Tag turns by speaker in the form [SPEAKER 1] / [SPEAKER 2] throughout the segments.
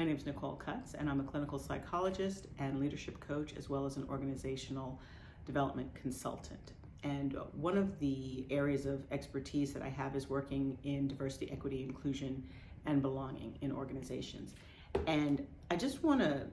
[SPEAKER 1] My name is Nicole Cutts, and I'm a clinical psychologist and leadership coach, as well as an organizational development consultant. And one of the areas of expertise that I have is working in diversity, equity, inclusion, and belonging in organizations. And I just want to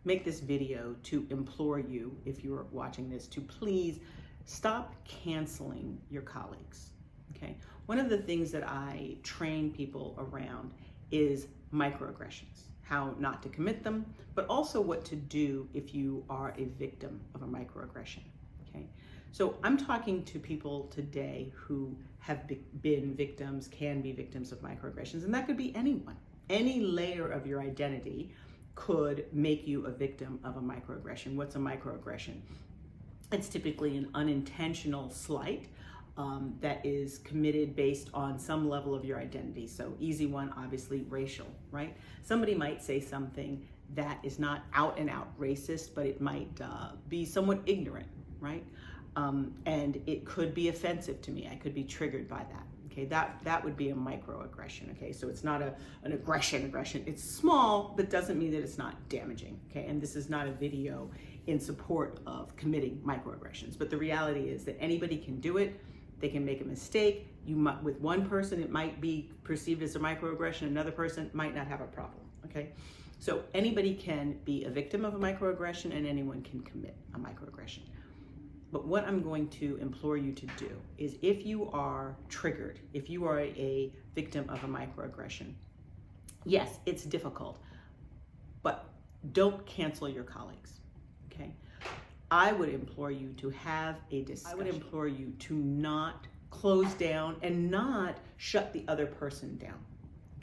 [SPEAKER 1] make this video to implore you, if you're watching this, to please stop canceling your colleagues, okay? One of the things that I train people around is microaggressions, how not to commit them, but also what to do if you are a victim of a microaggression, okay? So I'm talking to people today who have been victims, can be victims of microaggressions, and that could be anyone. Any layer of your identity could make you a victim of a microaggression. What's a microaggression? It's typically an unintentional slight that is committed based on some level of your identity. So easy one, obviously racial, right? Somebody might say something that is not out and out racist, but it might be somewhat ignorant, right? And it could be offensive to me. I could be triggered by that. Okay, that would be a microaggression. Okay, so it's not an aggression. It's small, but doesn't mean that it's not damaging. Okay, and this is not a video in support of committing microaggressions. But the reality is that anybody can do it. They can make a mistake. With one person, it might be perceived as a microaggression. Another person might not have a problem. Okay, so anybody can be a victim of a microaggression, and anyone can commit a microaggression. But what I'm going to implore you to do is, if you are triggered, if you are a victim of a microaggression, yes, it's difficult, but don't cancel your colleagues, okay? I would implore you to have a discussion. I would implore you to not close down and not shut the other person down,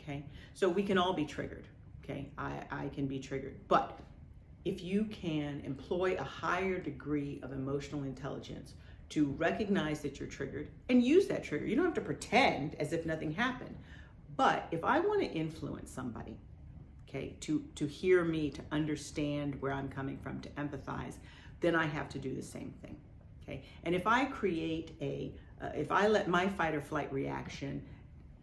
[SPEAKER 1] okay? So we can all be triggered, okay? I can be triggered, but if you can employ a higher degree of emotional intelligence to recognize that you're triggered and use that trigger, you don't have to pretend as if nothing happened. But if I want to influence somebody, okay, to hear me, to understand where I'm coming from, to empathize, then I have to do the same thing, okay? And if I create if I let my fight or flight reaction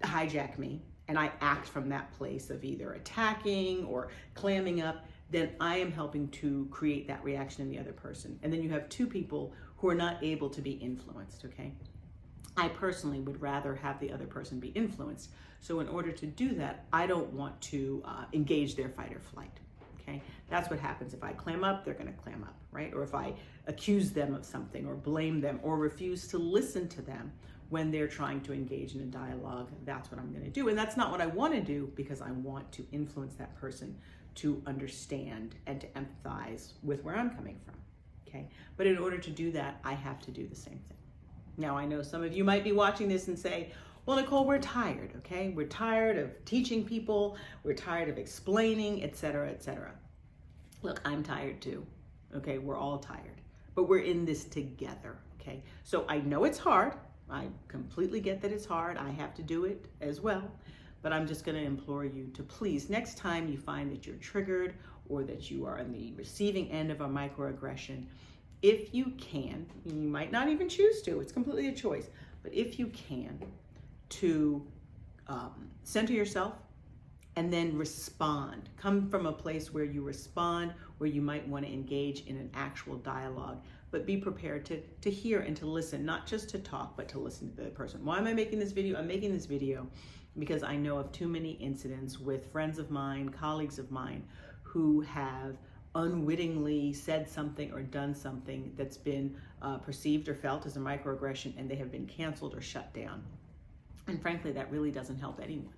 [SPEAKER 1] hijack me and I act from that place of either attacking or clamming up, then I am helping to create that reaction in the other person. And then you have two people who are not able to be influenced, okay? I personally would rather have the other person be influenced. So in order to do that, I don't want to engage their fight or flight, okay? That's what happens. If I clam up, they're gonna clam up, right? Or if I accuse them of something or blame them or refuse to listen to them when they're trying to engage in a dialogue, that's what I'm gonna do. And that's not what I wanna do, because I want to influence that person to understand and to empathize with where I'm coming from, okay? But in order to do that, I have to do the same thing. Now, I know some of you might be watching this and say, well, Nicole, we're tired, okay? We're tired of teaching people, we're tired of explaining, et cetera, et cetera. Look, I'm tired too, okay? We're all tired, but we're in this together, okay? So I know it's hard. I completely get that it's hard. I have to do it as well. But I'm just going to implore you to please, next time you find that you're triggered or that you are on the receiving end of a microaggression, if you can, you might not even choose to, it's completely a choice, but if you can, to center yourself and then respond. Come from a place where you respond, where you might want to engage in an actual dialogue, but be prepared to hear and to listen, not just to talk, but to listen to the other person. Why am I making this video? I'm making this video because I know of too many incidents with friends of mine, colleagues of mine, who have unwittingly said something or done something that's been perceived or felt as a microaggression, and they have been canceled or shut down. And frankly, that really doesn't help anyone.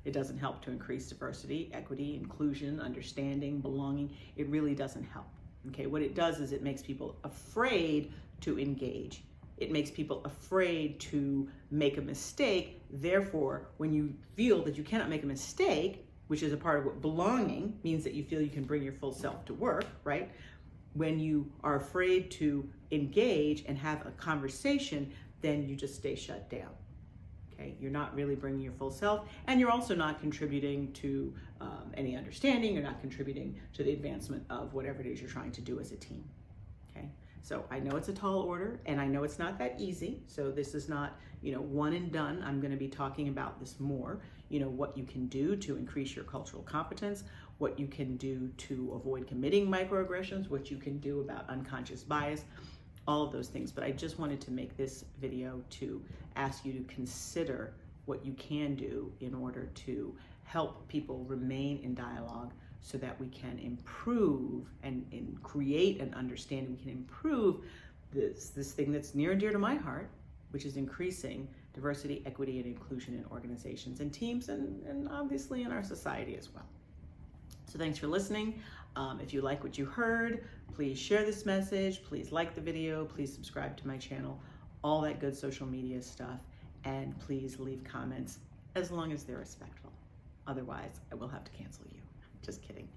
[SPEAKER 1] It doesn't help to increase diversity, equity, inclusion, understanding, belonging. It really doesn't help, okay? What it does is it makes people afraid to engage. It makes people afraid to make a mistake. Therefore, when you feel that you cannot make a mistake, which is a part of what belonging means, that you feel you can bring your full self to work, right? When you are afraid to engage and have a conversation, then you just stay shut down, okay? You're not really bringing your full self, and you're also not contributing to any understanding. You're not contributing to the advancement of whatever it is you're trying to do as a team, okay? So I know it's a tall order, and I know it's not that easy. So this is not, one and done. I'm going to be talking about this more what you can do to increase your cultural competence, what you can do to avoid committing microaggressions, what you can do about unconscious bias, all of those things. But I just wanted to make this video to ask you to consider what you can do in order to help people remain in dialogue so that we can improve and create an understanding. We can improve this thing that's near and dear to my heart, which is increasing diversity, equity, and inclusion in organizations and teams, and obviously in our society as well. So thanks for listening. If you like what you heard, please share this message, please like the video, please subscribe to my channel, all that good social media stuff, and please leave comments as long as they're respectful. Otherwise, I will have to cancel you. Just kidding.